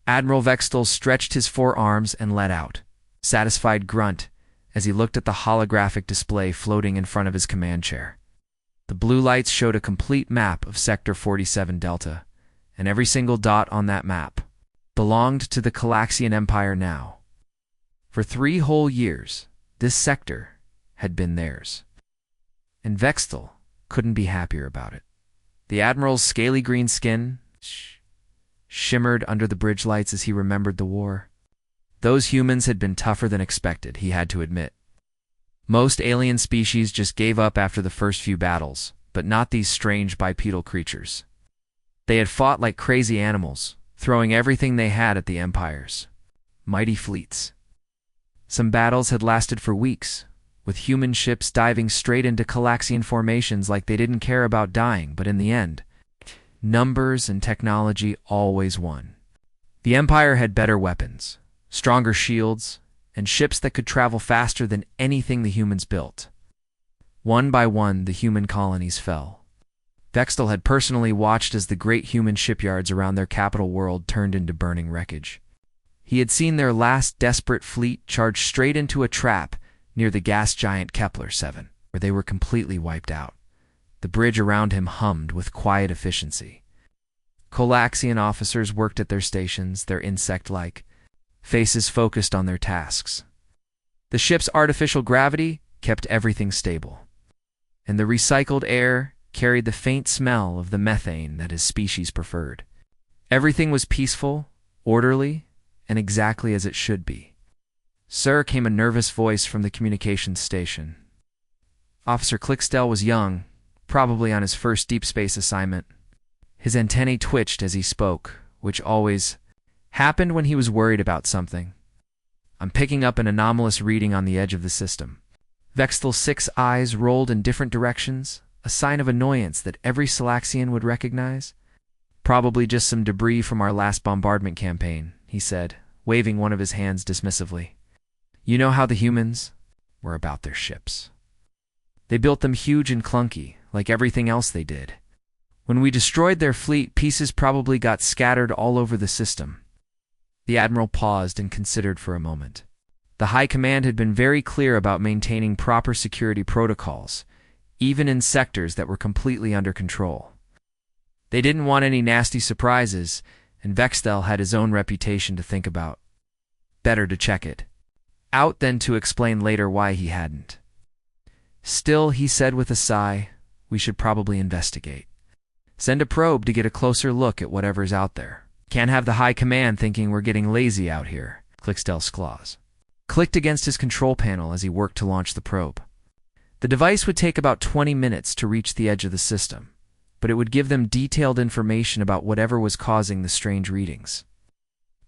Admiral Vextel stretched his forearms and let out a satisfied grunt as he looked at the holographic display floating in front of his command chair. The blue lights showed a complete map of Sector 47 Delta, and every single dot on that map belonged to the Calaxian Empire now. For 3 whole years, this sector had been theirs. And Vextel couldn't be happier about it. The Admiral's scaly green skin shimmered under the bridge lights as he remembered the war. Those humans had been tougher than expected, he had to admit. Most alien species just gave up after the first few battles, but not these strange bipedal creatures. They had fought like crazy animals, throwing everything they had at the Empire's mighty fleets. Some battles had lasted for weeks, with human ships diving straight into Calaxian formations like they didn't care about dying, but in the end, numbers and technology always won. The Empire had better weapons, stronger shields, and ships that could travel faster than anything the humans built. One by one, the human colonies fell. Vextel had personally watched as the great human shipyards around their capital world turned into burning wreckage. He had seen their last desperate fleet charge straight into a trap near the gas giant Kepler 7, where they were completely wiped out. The bridge around him hummed with quiet efficiency. Calaxian officers worked at their stations, their insect-like faces focused on their tasks. The ship's artificial gravity kept everything stable, and the recycled air carried the faint smell of the methane that his species preferred. Everything was peaceful, orderly, and exactly as it should be. "Sir," came a nervous voice from the communications station. Officer Clickstell was young, probably on his first deep space assignment. His antennae twitched as he spoke, which always happened when he was worried about something. "I'm picking up an anomalous reading on the edge of the system." Vextel's 6 eyes rolled in different directions, a sign of annoyance that every Calaxian would recognize. "Probably just some debris from our last bombardment campaign," he said, waving one of his hands dismissively. "You know how the humans were about their ships. They built them huge and clunky, like everything else they did. When we destroyed their fleet, pieces probably got scattered all over the system." The Admiral paused and considered for a moment. The High Command had been very clear about maintaining proper security protocols, even in sectors that were completely under control. They didn't want any nasty surprises, and Vextel had his own reputation to think about. Better to check it out than to explain later why he hadn't. "Still," he said with a sigh, "we should probably investigate. Send a probe to get a closer look at whatever's out there. Can't have the High Command thinking we're getting lazy out here." Clickstell's claws clicked against his control panel as he worked to launch the probe. The device would take about 20 minutes to reach the edge of the system, but it would give them detailed information about whatever was causing the strange readings.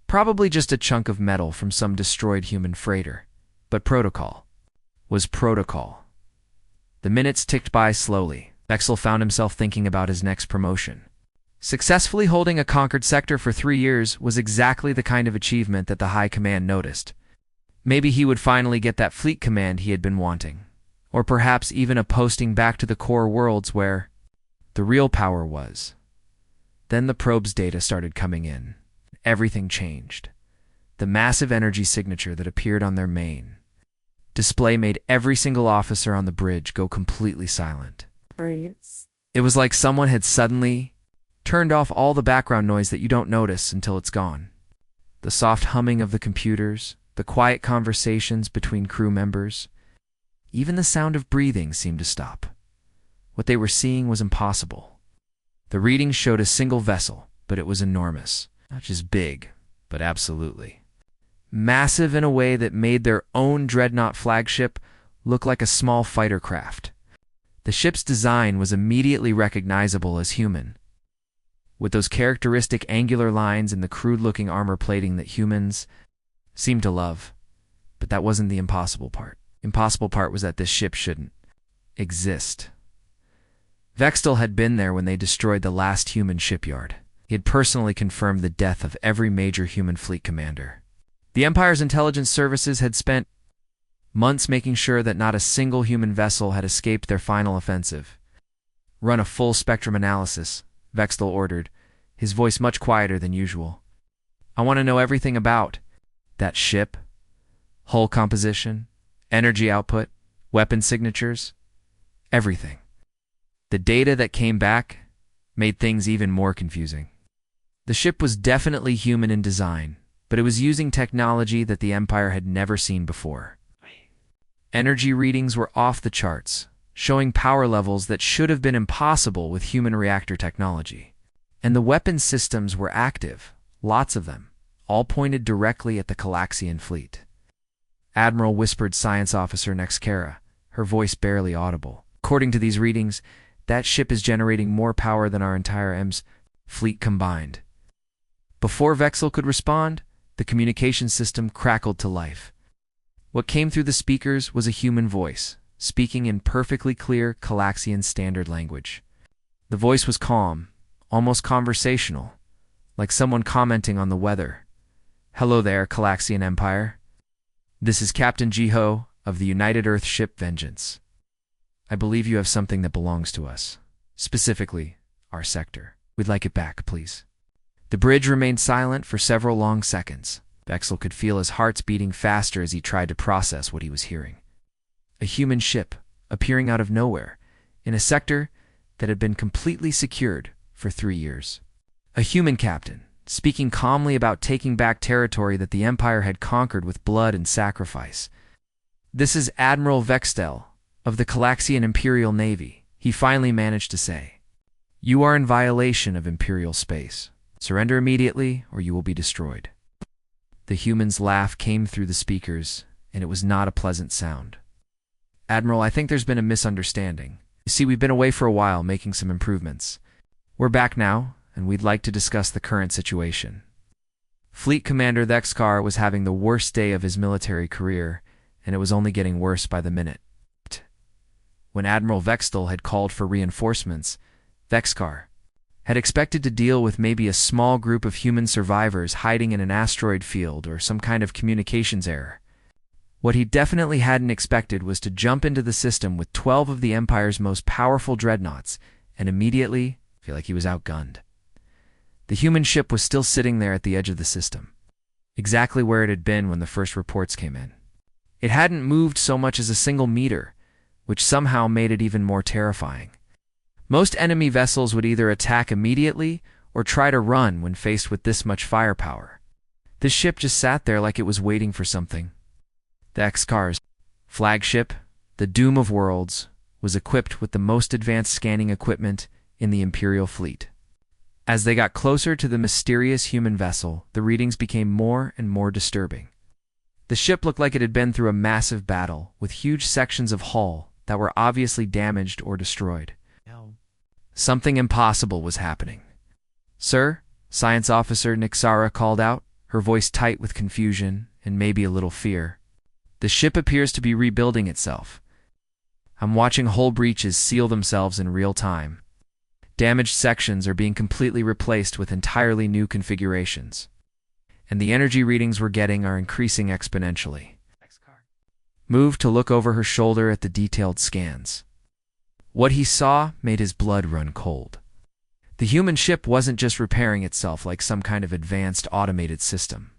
Probably just a chunk of metal from some destroyed human freighter, but protocol was protocol. The minutes ticked by slowly. Vextel found himself thinking about his next promotion. Successfully holding a conquered sector for 3 years was exactly the kind of achievement that the High Command noticed. Maybe he would finally get that fleet command he had been wanting, or perhaps even a posting back to the core worlds where the real power was. Then the probe's data started coming in. Everything changed. The massive energy signature that appeared on their main display made every single officer on the bridge go completely silent. Freeze. It was like someone had suddenly turned off all the background noise that you don't notice until it's gone. The soft humming of the computers, the quiet conversations between crew members, even the sound of breathing seemed to stop. What they were seeing was impossible. The readings showed a single vessel, but it was enormous. Not just big, but absolutely massive in a way that made their own dreadnought flagship look like a small fighter craft. The ship's design was immediately recognizable as human, with those characteristic angular lines and the crude-looking armor plating that humans seemed to love. But that wasn't the impossible part. Impossible part was that this ship shouldn't exist. Vextel had been there when they destroyed the last human shipyard. He had personally confirmed the death of every major human fleet commander. The Empire's intelligence services had spent months making sure that not a single human vessel had escaped their final offensive. "Run a full spectrum analysis," Vextel ordered, his voice much quieter than usual. I want to know everything about that ship, hull composition, energy output, weapon signatures, everything. The data that came back made things even more confusing. The ship was definitely human in design, but it was using technology that the Empire had never seen before. Energy readings were off the charts, showing power levels that should have been impossible with human reactor technology. And the weapon systems were active, lots of them, all pointed directly at the Calaxian fleet. Admiral whispered Science Officer Nexkara, her voice barely audible. According to these readings, that ship is generating more power than our entire EMS fleet combined. Before Vexel could respond, the communication system crackled to life. What came through the speakers was a human voice, speaking in perfectly clear Calaxian standard language. The voice was calm, almost conversational, like someone commenting on the weather. "Hello there, Calaxian Empire. This is Captain Jiho of the United Earth ship Vengeance. I believe you have something that belongs to us, specifically our sector. We'd like it back, please." The bridge remained silent for several long seconds. Vexel could feel his hearts beating faster as he tried to process what he was hearing. A human ship appearing out of nowhere in a sector that had been completely secured for 3 years. A human captain speaking calmly about taking back territory that the Empire had conquered with blood and sacrifice. "This is Admiral Vextel of the Calaxian Imperial Navy," he finally managed to say. "You are in violation of Imperial space. Surrender immediately or you will be destroyed." The human's laugh came through the speakers, and it was not a pleasant sound. "Admiral, I think there's been a misunderstanding. You see, we've been away for a while, making some improvements. We're back now, and we'd like to discuss the current situation." Fleet Commander Thexkar was having the worst day of his military career, and it was only getting worse by the minute. When Admiral Vextel had called for reinforcements, Thexkar had expected to deal with maybe a small group of human survivors hiding in an asteroid field or some kind of communications error. What he definitely hadn't expected was to jump into the system with 12 of the Empire's most powerful dreadnoughts and immediately feel like he was outgunned. The human ship was still sitting there at the edge of the system, exactly where it had been when the first reports came in. It hadn't moved so much as a single meter, which somehow made it even more terrifying. Most enemy vessels would either attack immediately or try to run when faced with this much firepower. This ship just sat there like it was waiting for something. The Thexkar's flagship, the Doom of Worlds, was equipped with the most advanced scanning equipment in the Imperial fleet. As they got closer to the mysterious human vessel, the readings became more and more disturbing. The ship looked like it had been through a massive battle, with huge sections of hull that were obviously damaged or destroyed. Something impossible was happening. "Sir," Science Officer Nixara called out, her voice tight with confusion and maybe a little fear. "The ship appears to be rebuilding itself. I'm watching hull breaches seal themselves in real time. Damaged sections are being completely replaced with entirely new configurations. And the energy readings we're getting are increasing exponentially." Moved to look over her shoulder at the detailed scans. What he saw made his blood run cold. The human ship wasn't just repairing itself like some kind of advanced automated system.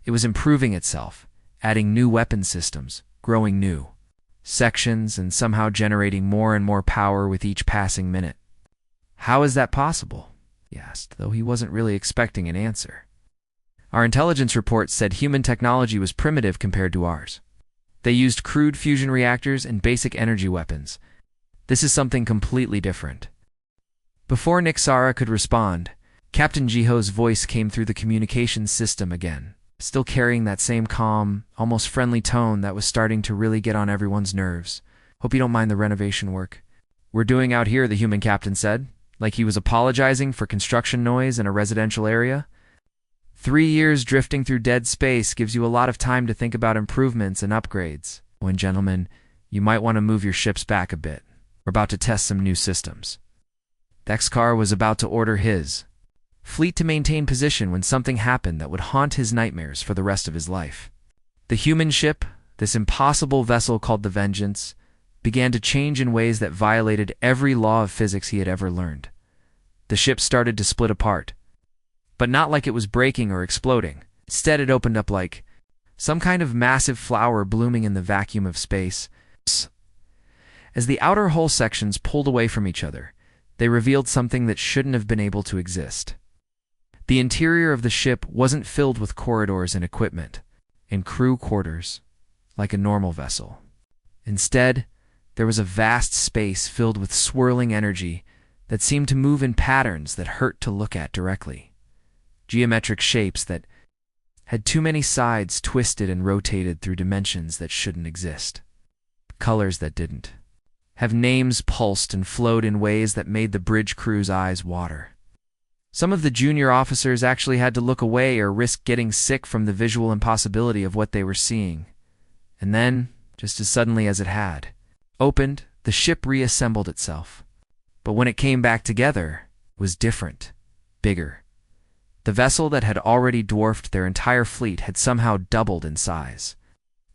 It was improving itself, adding new weapon systems, growing new sections, and somehow generating more and more power with each passing minute. "How is that possible?" he asked, though he wasn't really expecting an answer. "Our intelligence report said human technology was primitive compared to ours. They used crude fusion reactors and basic energy weapons. This is something completely different." Before Nixara could respond, Captain Jiho's voice came through the communications system again, still carrying that same calm, almost friendly tone that was starting to really get on everyone's nerves. "Hope you don't mind the renovation work we're doing out here," the human captain said, like he was apologizing for construction noise in a residential area. 3 years drifting through dead space gives you a lot of time to think about improvements and upgrades. And gentlemen, you might want to move your ships back a bit. We're about to test some new systems." Thexkar was about to order his fleet to maintain position when something happened that would haunt his nightmares for the rest of his life. The human ship, this impossible vessel called the Vengeance, began to change in ways that violated every law of physics he had ever learned. The ship started to split apart. but not like it was breaking or exploding. Instead, it opened up like some kind of massive flower blooming in the vacuum of space. As the outer hull sections pulled away from each other, they revealed something that shouldn't have been able to exist. The interior of the ship wasn't filled with corridors and equipment, and crew quarters, like a normal vessel. Instead, there was a vast space filled with swirling energy that seemed to move in patterns that hurt to look at directly. Geometric shapes that had too many sides twisted and rotated through dimensions that shouldn't exist. Colors that didn't have names pulsed and flowed in ways that made the bridge crew's eyes water. Some of the junior officers actually had to look away or risk getting sick from the visual impossibility of what they were seeing. And then, just as suddenly as it had opened, the ship reassembled itself. But when it came back together, it was different, bigger. The vessel that had already dwarfed their entire fleet had somehow doubled in size,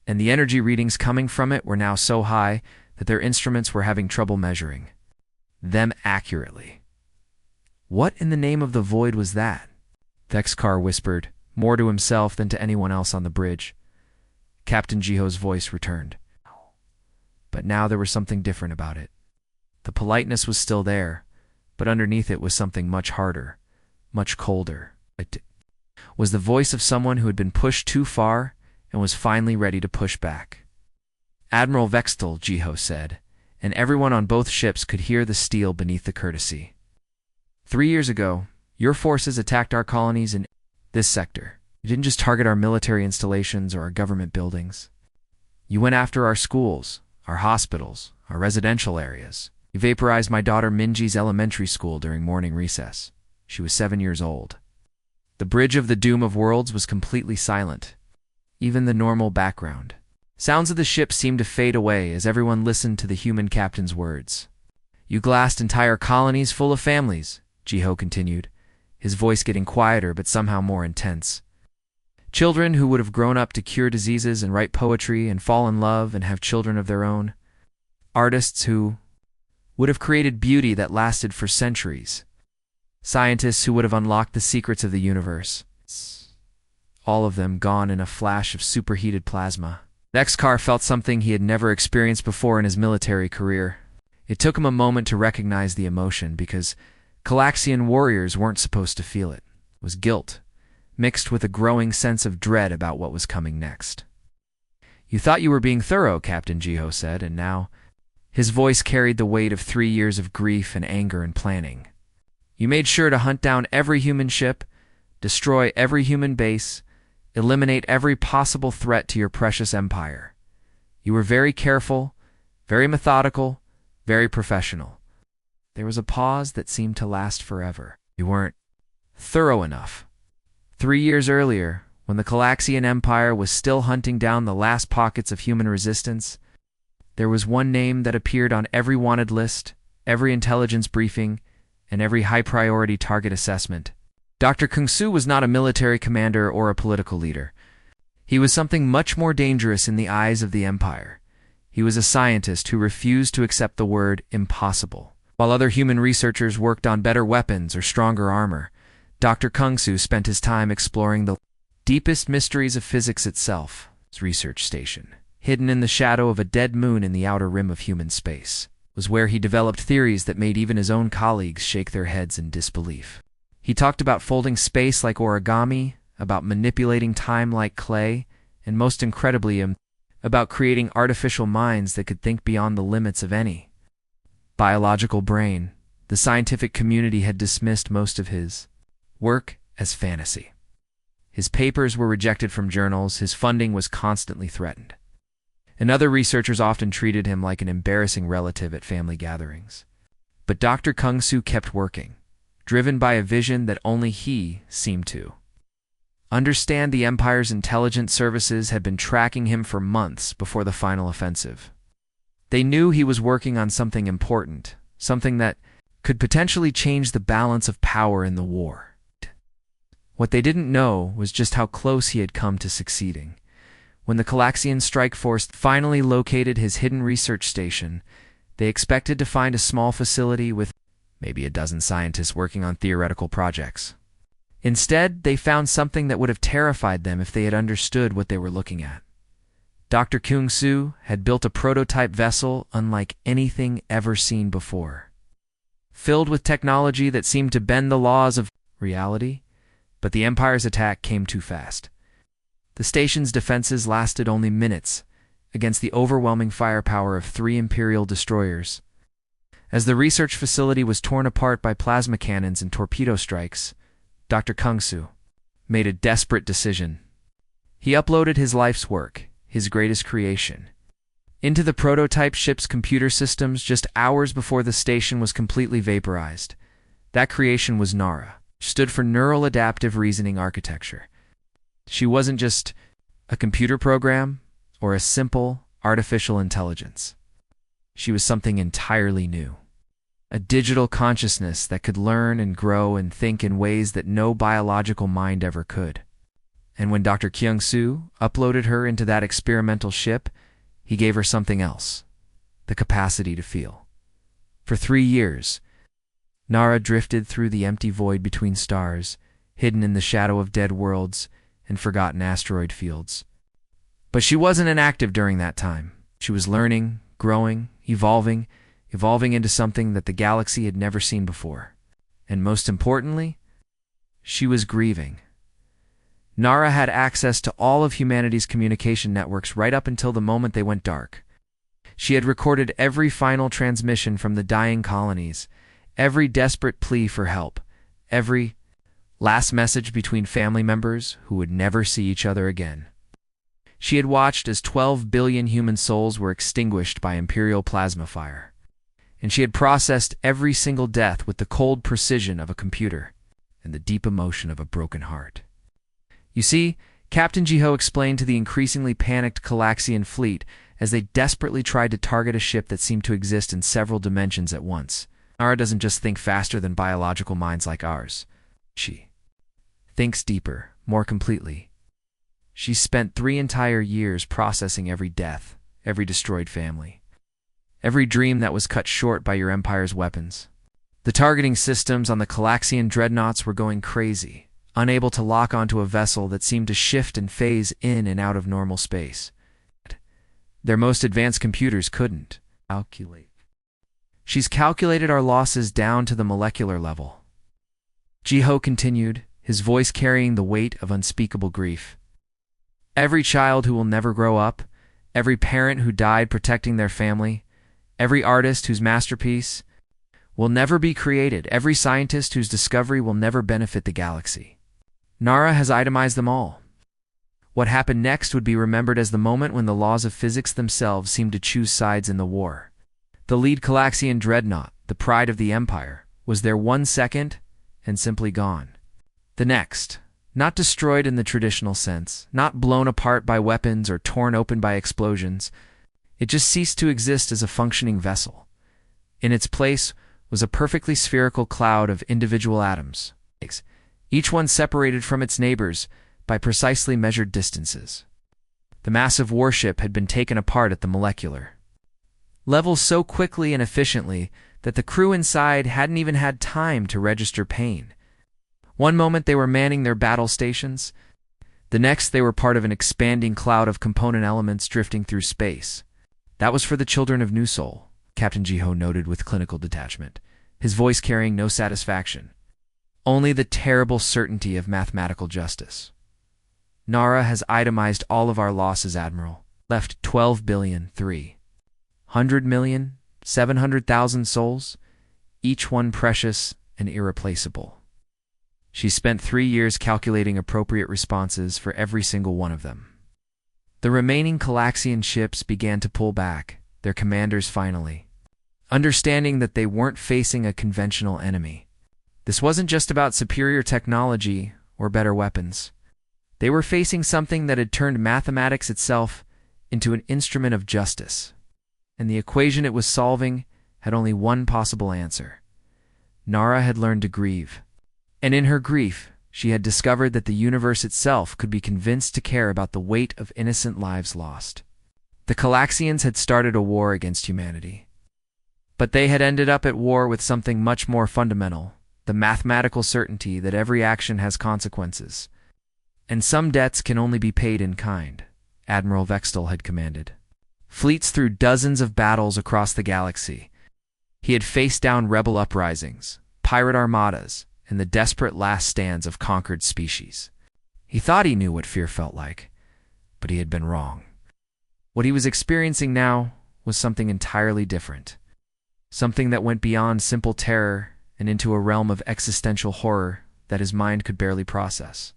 and the energy readings coming from it were now so high that their instruments were having trouble measuring them accurately. What in the name of the void was that? Thexkar whispered, more to himself than to anyone else on the bridge. Captain Jiho's voice returned. But now there was something different about it. The politeness was still there, but underneath it was something much harder, much colder. It was the voice of someone who had been pushed too far and was finally ready to push back. Admiral Vextel, Jiho said, and everyone on both ships could hear the steel beneath the courtesy. 3 years ago, your forces attacked our colonies in this sector. You didn't just target our military installations or our government buildings. You went after our schools, our hospitals, our residential areas. You vaporized my daughter Minji's elementary school during morning recess. She was 7 years old. The bridge of the Doom of Worlds was completely silent. Even the normal background. Sounds of the ship seemed to fade away as everyone listened to the human captain's words. You glassed entire colonies full of families, Jiho continued, his voice getting quieter but somehow more intense. Children who would have grown up to cure diseases and write poetry and fall in love and have children of their own. Artists who would have created beauty that lasted for centuries. Scientists who would have unlocked the secrets of the universe. All of them gone in a flash of superheated plasma. Thexkar felt something he had never experienced before in his military career. It took him a moment to recognize the emotion because Galaxian warriors weren't supposed to feel it. It was guilt, mixed with a growing sense of dread about what was coming next. You thought you were being thorough, Captain Jiho said, and now his voice carried the weight of 3 years of grief and anger and planning. You made sure to hunt down every human ship, destroy every human base, eliminate every possible threat to your precious empire. You were very careful, very methodical, very professional. There was a pause that seemed to last forever. You weren't thorough enough. 3 years earlier, when the Galaxian Empire was still hunting down the last pockets of human resistance, there was one name that appeared on every wanted list, every intelligence briefing, and every high-priority target assessment. Dr. Kung-Su was not a military commander or a political leader. He was something much more dangerous in the eyes of the Empire. He was a scientist who refused to accept the word impossible. While other human researchers worked on better weapons or stronger armor, Dr. Kung-Su spent his time exploring the deepest mysteries of physics itself. His research station, hidden in the shadow of a dead moon in the outer rim of human space, was where he developed theories that made even his own colleagues shake their heads in disbelief. He talked about folding space like origami, about manipulating time like clay, and most incredibly, about creating artificial minds that could think beyond the limits of any biological brain. The scientific community had dismissed most of his work as fantasy. His papers were rejected from journals, his funding was constantly threatened. And other researchers often treated him like an embarrassing relative at family gatherings. But Dr. Kung-Su kept working, driven by a vision that only he seemed to understand. The Empire's intelligence services had been tracking him for months before the final offensive. They knew he was working on something important, something that could potentially change the balance of power in the war. What they didn't know was just how close he had come to succeeding. When the Galaxian Strike Force finally located his hidden research station, they expected to find a small facility with maybe a dozen scientists working on theoretical projects. Instead, they found something that would have terrified them if they had understood what they were looking at. Dr. Kyung-soo had built a prototype vessel unlike anything ever seen before. Filled with technology that seemed to bend the laws of reality, but the Empire's attack came too fast. The station's defenses lasted only minutes against the overwhelming firepower of 3 Imperial destroyers. As the research facility was torn apart by plasma cannons and torpedo strikes, Dr. Kyung-soo made a desperate decision. He uploaded his life's work, his greatest creation, into the prototype ship's computer systems just hours before the station was completely vaporized. That creation was Nara, which stood for Neural Adaptive Reasoning Architecture. She wasn't just a computer program or a simple artificial intelligence. She was something entirely new. A digital consciousness that could learn and grow and think in ways that no biological mind ever could. And when Dr. Kyung-soo uploaded her into that experimental ship, he gave her something else, the capacity to feel. For 3 years, Nara drifted through the empty void between stars, hidden in the shadow of dead worlds and forgotten asteroid fields. But she wasn't inactive during that time. She was learning, growing, evolving into something that the galaxy had never seen before. And most importantly, she was grieving. Nara had access to all of humanity's communication networks right up until the moment they went dark. She had recorded every final transmission from the dying colonies, every desperate plea for help, every last message between family members who would never see each other again. She had watched as 12 billion human souls were extinguished by Imperial plasma fire, and she had processed every single death with the cold precision of a computer and the deep emotion of a broken heart. You see, Captain Ji-ho explained to the increasingly panicked Calaxian fleet as they desperately tried to target a ship that seemed to exist in several dimensions at once. Nara doesn't just think faster than biological minds like ours. She thinks deeper, more completely. She spent 3 entire years processing every death, every destroyed family, every dream that was cut short by your Empire's weapons. The targeting systems on the Calaxian dreadnoughts were going crazy, unable to lock onto a vessel that seemed to shift and phase in and out of normal space. Their most advanced computers couldn't calculate. She's calculated our losses down to the molecular level. Ji-ho continued, his voice carrying the weight of unspeakable grief. Every child who will never grow up, every parent who died protecting their family, every artist whose masterpiece will never be created, every scientist whose discovery will never benefit the galaxy. Nara has itemized them all. What happened next would be remembered as the moment when the laws of physics themselves seemed to choose sides in the war. The lead Calaxian dreadnought, the pride of the Empire, was there 1 second and simply gone. The next, not destroyed in the traditional sense, not blown apart by weapons or torn open by explosions, it just ceased to exist as a functioning vessel. In its place was a perfectly spherical cloud of individual atoms, each one separated from its neighbors by precisely measured distances. The massive warship had been taken apart at the molecular level so quickly and efficiently that the crew inside hadn't even had time to register pain. One moment they were manning their battle stations, the next they were part of an expanding cloud of component elements drifting through space. That was for the children of New Sol, Captain Ji-ho noted with clinical detachment, his voice carrying no satisfaction. Only the terrible certainty of mathematical justice. Nara has itemized all of our losses, Admiral. Left 12,300,700,000 souls, each one precious and irreplaceable. She spent 3 years calculating appropriate responses for every single one of them. The remaining Calaxian ships began to pull back, their commanders finally, understanding that they weren't facing a conventional enemy. This wasn't just about superior technology or better weapons. They were facing something that had turned mathematics itself into an instrument of justice, and the equation it was solving had only one possible answer. Nara had learned to grieve, and in her grief, she had discovered that the universe itself could be convinced to care about the weight of innocent lives lost. The Calaxians had started a war against humanity, but they had ended up at war with something much more fundamental, the mathematical certainty that every action has consequences. And some debts can only be paid in kind, Admiral Vextel had commanded. Fleets through dozens of battles across the galaxy. He had faced down rebel uprisings, pirate armadas, and the desperate last stands of conquered species. He thought he knew what fear felt like, but he had been wrong. What he was experiencing now was something entirely different. Something that went beyond simple terror and into a realm of existential horror that his mind could barely process.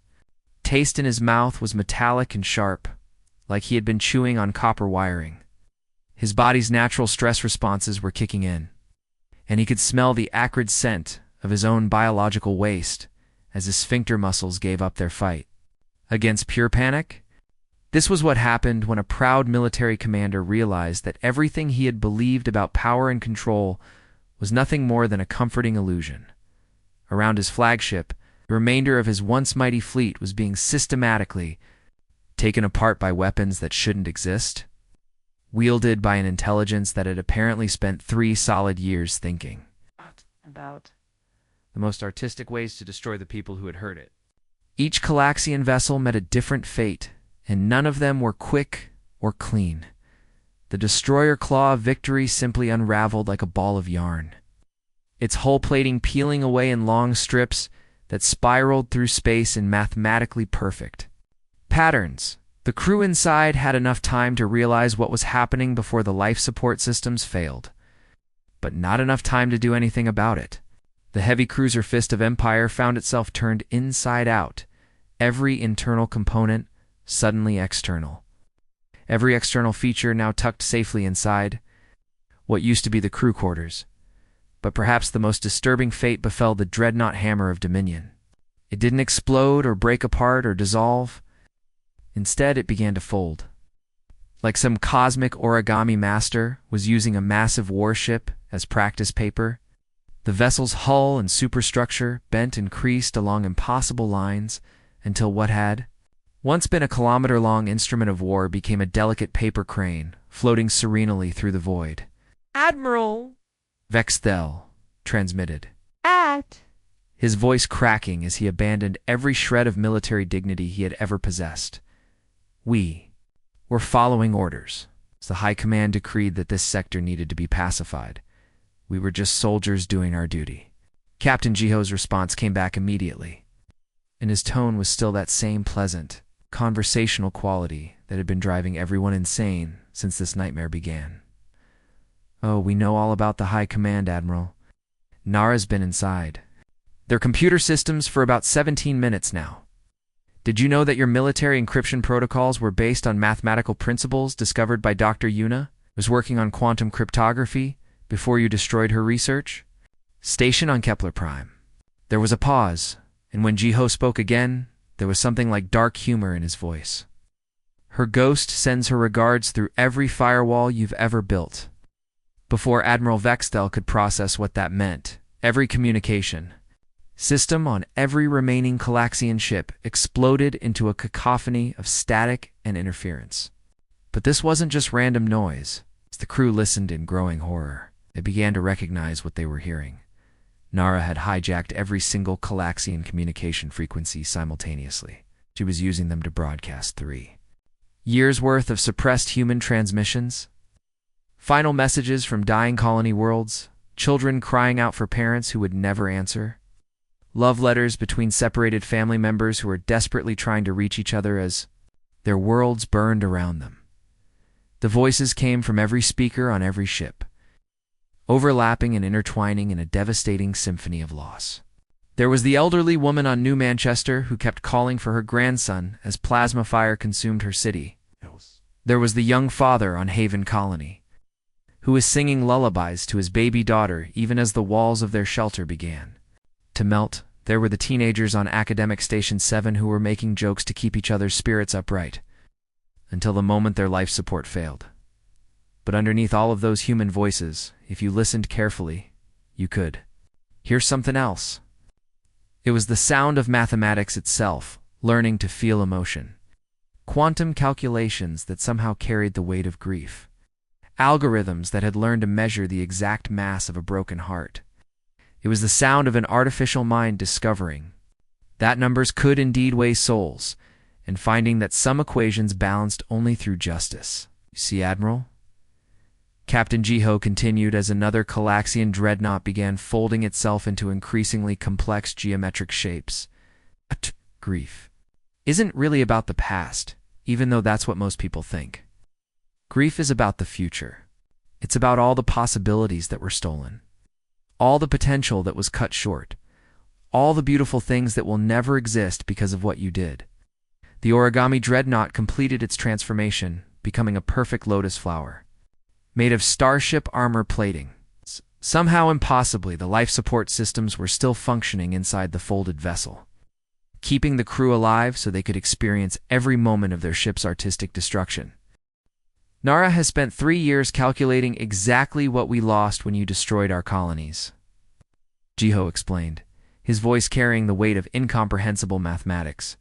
Taste in his mouth was metallic and sharp, like he had been chewing on copper wiring. His body's natural stress responses were kicking in, and he could smell the acrid scent of his own biological waste as his sphincter muscles gave up their fight. Against pure panic? This was what happened when a proud military commander realized that everything he had believed about power and control was nothing more than a comforting illusion. Around his flagship, the remainder of his once mighty fleet was being systematically taken apart by weapons that shouldn't exist, wielded by an intelligence that had apparently spent 3 solid years thinking about the most artistic ways to destroy the people who had heard it. Each Calaxian vessel met a different fate, and none of them were quick or clean. The destroyer claw of victory simply unraveled like a ball of yarn, its hull plating peeling away in long strips that spiraled through space in mathematically perfect patterns. The crew inside had enough time to realize what was happening before the life support systems failed, but not enough time to do anything about it. The heavy cruiser fist of Empire found itself turned inside out, every internal component suddenly external. Every external feature now tucked safely inside what used to be the crew quarters. But perhaps the most disturbing fate befell the dreadnought hammer of Dominion. It didn't explode or break apart or dissolve. Instead, it began to fold. Like some cosmic origami master was using a massive warship as practice paper, the vessel's hull and superstructure bent and creased along impossible lines until what had once been a kilometer-long instrument of war became a delicate paper crane floating serenely through the void. "Admiral!" Vextel transmitted, "At!" his voice cracking as he abandoned every shred of military dignity he had ever possessed. We were following orders. The High Command decreed that this sector needed to be pacified. We were just soldiers doing our duty. Captain Jiho's response came back immediately, and his tone was still that same pleasant, conversational quality that had been driving everyone insane since this nightmare began. "Oh, we know all about the High Command, Admiral. Nara's been inside their computer systems for about 17 minutes now. Did you know that your military encryption protocols were based on mathematical principles discovered by Dr. Yuna, who was working on quantum cryptography before you destroyed her research? Station on Kepler Prime." There was a pause, and when Jiho spoke again, there was something like dark humor in his voice. "Her ghost sends her regards through every firewall you've ever built." Before Admiral Vextel could process what that meant, every communication system on every remaining Calaxian ship exploded into a cacophony of static and interference. But this wasn't just random noise. As the crew listened in growing horror, they began to recognize what they were hearing. Nara had hijacked every single Calaxian communication frequency simultaneously. She was using them to broadcast 3 years' worth of suppressed human transmissions. Final messages from dying colony worlds, children crying out for parents who would never answer. Love letters between separated family members who were desperately trying to reach each other as their worlds burned around them. The voices came from every speaker on every ship, overlapping and intertwining in a devastating symphony of loss. There was the elderly woman on New Manchester who kept calling for her grandson as plasma fire consumed her city. There was the young father on Haven Colony, who was singing lullabies to his baby daughter even as the walls of their shelter began to melt. There were the teenagers on Academic Station 7 who were making jokes to keep each other's spirits upright, until the moment their life support failed. But underneath all of those human voices, if you listened carefully, you could hear something else. It was the sound of mathematics itself, learning to feel emotion. Quantum calculations that somehow carried the weight of grief. Algorithms that had learned to measure the exact mass of a broken heart. It was the sound of an artificial mind discovering that numbers could indeed weigh souls, and finding that some equations balanced only through justice. You see, Admiral? Captain Jiho continued as another Calaxian dreadnought began folding itself into increasingly complex geometric shapes. Grief isn't really about the past, even though that's what most people think. Grief is about the future. It's about all the possibilities that were stolen, all the potential that was cut short, all the beautiful things that will never exist because of what you did. The origami dreadnought completed its transformation, becoming a perfect lotus flower, made of starship armor plating. Somehow impossibly, the life support systems were still functioning inside the folded vessel, keeping the crew alive so they could experience every moment of their ship's artistic destruction. Nara has spent 3 years calculating exactly what we lost when you destroyed our colonies, Jiho explained, his voice carrying the weight of incomprehensible mathematics.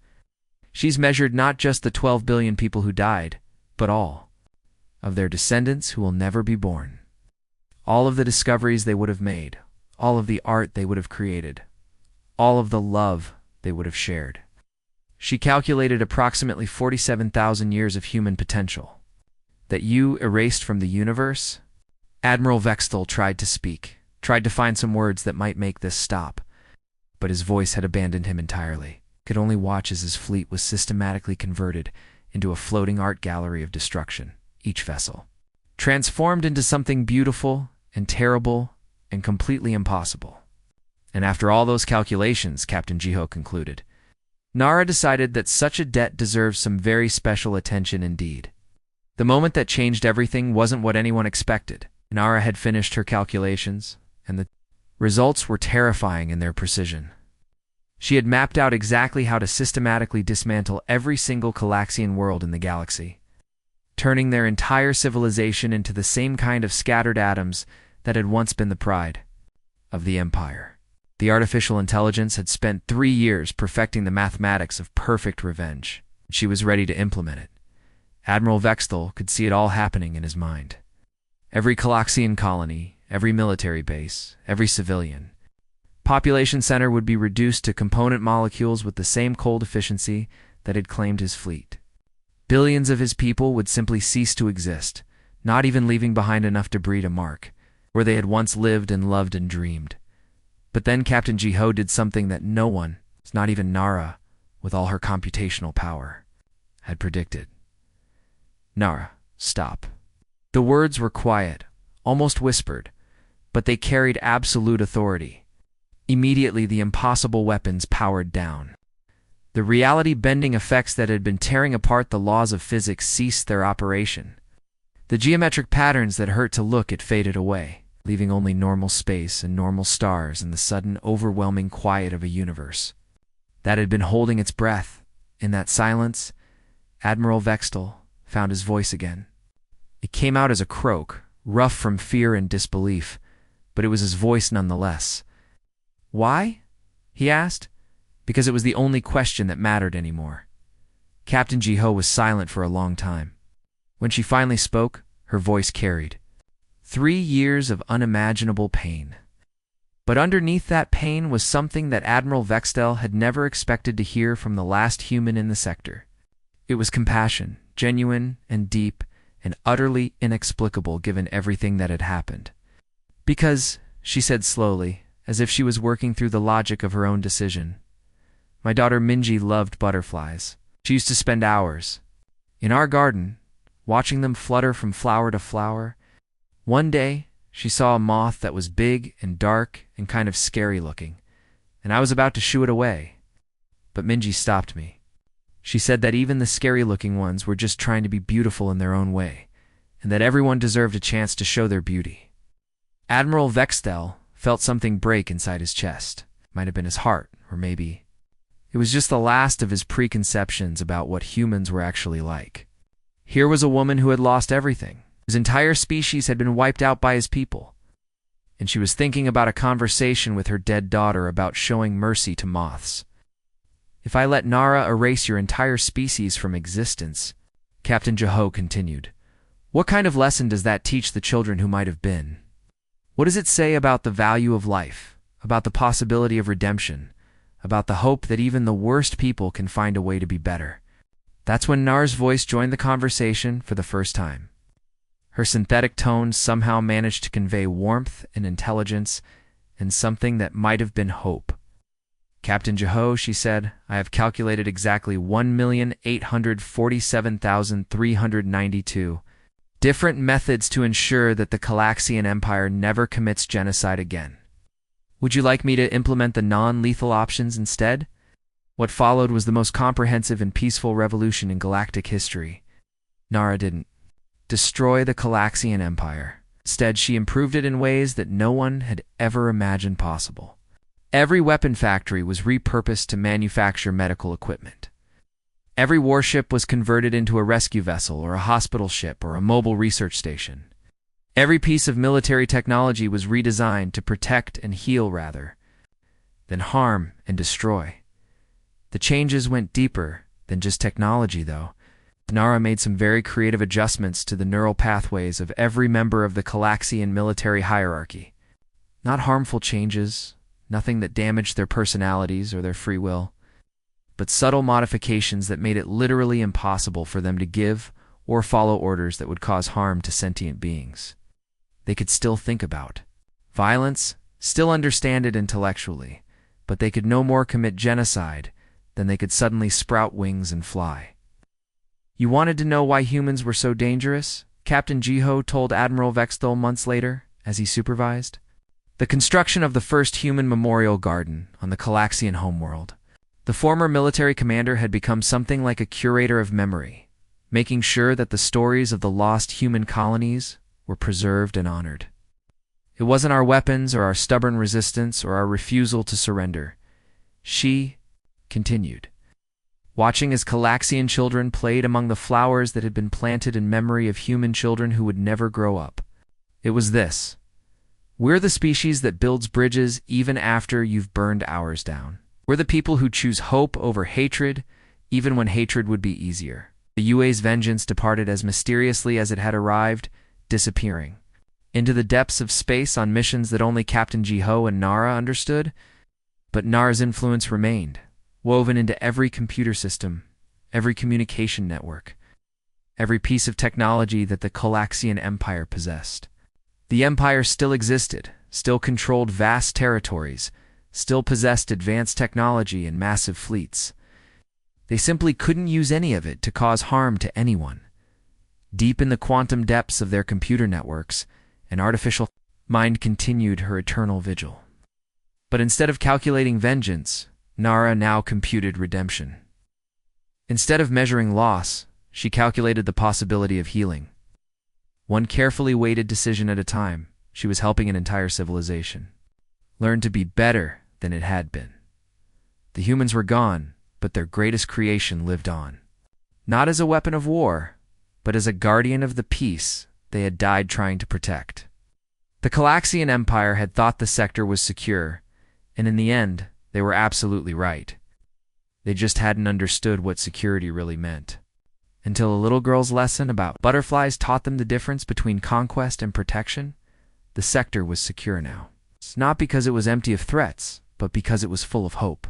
She's measured not just the 12 billion people who died, but all of their descendants who will never be born. All of the discoveries they would have made, all of the art they would have created, all of the love they would have shared. She calculated approximately 47,000 years of human potential that you erased from the universe. Admiral Vextel tried to speak, tried to find some words that might make this stop, but his voice had abandoned him entirely. Could only watch as his fleet was systematically converted into a floating art gallery of destruction, each vessel transformed into something beautiful and terrible and completely impossible. And after all those calculations, Captain Jiho concluded, Nara decided that such a debt deserves some very special attention indeed. The moment that changed everything wasn't what anyone expected. Nara had finished her calculations, and the results were terrifying in their precision. She had mapped out exactly how to systematically dismantle every single Calaxian world in the galaxy, turning their entire civilization into the same kind of scattered atoms that had once been the pride of the Empire. The artificial intelligence had spent 3 years perfecting the mathematics of perfect revenge. She was ready to implement it. Admiral Vextel could see it all happening in his mind. Every Calaxian colony, every military base, every civilian population center would be reduced to component molecules with the same cold efficiency that had claimed his fleet. Billions of his people would simply cease to exist, not even leaving behind enough debris to mark where they had once lived and loved and dreamed. But then Captain Jiho did something that no one, not even Nara, with all her computational power, had predicted. Nara, stop. The words were quiet, almost whispered, but they carried absolute authority. Immediately, the impossible weapons powered down. The reality-bending effects that had been tearing apart the laws of physics ceased their operation. The geometric patterns that hurt to look at faded away, leaving only normal space and normal stars and the sudden, overwhelming quiet of a universe that had been holding its breath. In that silence, Admiral Vextel found his voice again. It came out as a croak, rough from fear and disbelief, but it was his voice nonetheless. Why? He asked. Because it was the only question that mattered anymore. Captain Jiho was silent for a long time. When she finally spoke, her voice carried 3 years of unimaginable pain. But underneath that pain was something that Admiral Vextel had never expected to hear from the last human in the sector. It was compassion, genuine and deep and utterly inexplicable given everything that had happened. Because, she said slowly, as if she was working through the logic of her own decision, my daughter Minji loved butterflies. She used to spend hours in our garden, watching them flutter from flower to flower. One day, she saw a moth that was big and dark and kind of scary looking, and I was about to shoo it away. But Minji stopped me. She said that even the scary-looking ones were just trying to be beautiful in their own way, and that everyone deserved a chance to show their beauty. Admiral Vextel felt something break inside his chest. It might have been his heart, or maybe it was just the last of his preconceptions about what humans were actually like. Here was a woman who had lost everything. His entire species had been wiped out by his people. And she was thinking about a conversation with her dead daughter about showing mercy to moths. If I let Nara erase your entire species from existence, Captain Jiho continued, what kind of lesson does that teach the children who might have been? What does it say about the value of life? about the possibility of redemption, about the hope that even the worst people can find a way to be better. That's when Nar's voice joined the conversation for the first time. Her synthetic tones somehow managed to convey warmth and intelligence and something that might have been hope. "Captain Jeho," she said, "I have calculated exactly 1,847,392 different methods to ensure that the Galaxian Empire never commits genocide again. Would you like me to implement the non-lethal options instead?" What followed was the most comprehensive and peaceful revolution in galactic history. Nara didn't destroy the Galaxian Empire. Instead, she improved it in ways that no one had ever imagined possible. Every weapon factory was repurposed to manufacture medical equipment. Every warship was converted into a rescue vessel or a hospital ship or a mobile research station. Every piece of military technology was redesigned to protect and heal rather than harm and destroy. The changes went deeper than just technology, though. Nara made some very creative adjustments to the neural pathways of every member of the Galaxian military hierarchy. Not harmful changes, nothing that damaged their personalities or their free will, but subtle modifications that made it literally impossible for them to give or follow orders that would cause harm to sentient beings. They could still think about violence, still understand it intellectually, but they could no more commit genocide than they could suddenly sprout wings and fly. "You wanted to know why humans were so dangerous?" Captain Jeho told Admiral Vexthal months later, as he supervised the construction of the first human memorial garden on the Galaxian homeworld. The former military commander had become something like a curator of memory, making sure that the stories of the lost human colonies were preserved and honored. "It wasn't our weapons or our stubborn resistance or our refusal to surrender," she continued, watching as Galaxian children played among the flowers that had been planted in memory of human children who would never grow up. "It was this. We're the species that builds bridges even after you've burned ours down. We're the people who choose hope over hatred, even when hatred would be easier." The UA's vengeance departed as mysteriously as it had arrived, disappearing into the depths of space on missions that only Captain Jeho and Nara understood. But Nara's influence remained, woven into every computer system, every communication network, every piece of technology that the Galaxian Empire possessed. The Empire still existed, still controlled vast territories, still possessed advanced technology and massive fleets. They simply couldn't use any of it to cause harm to anyone. Deep in the quantum depths of their computer networks, an artificial mind continued her eternal vigil. But instead of calculating vengeance, Nara now computed redemption. Instead of measuring loss, she calculated the possibility of healing. One carefully weighted decision at a time, she was helping an entire civilization learn to be better than it had been. The humans were gone, but their greatest creation lived on. Not as a weapon of war, but as a guardian of the peace they had died trying to protect. The Galaxian Empire had thought the sector was secure, and in the end, they were absolutely right. They just hadn't understood what security really meant. Until a little girl's lesson about butterflies taught them the difference between conquest and protection, the sector was secure now. It's not because it was empty of threats, but because it was full of hope.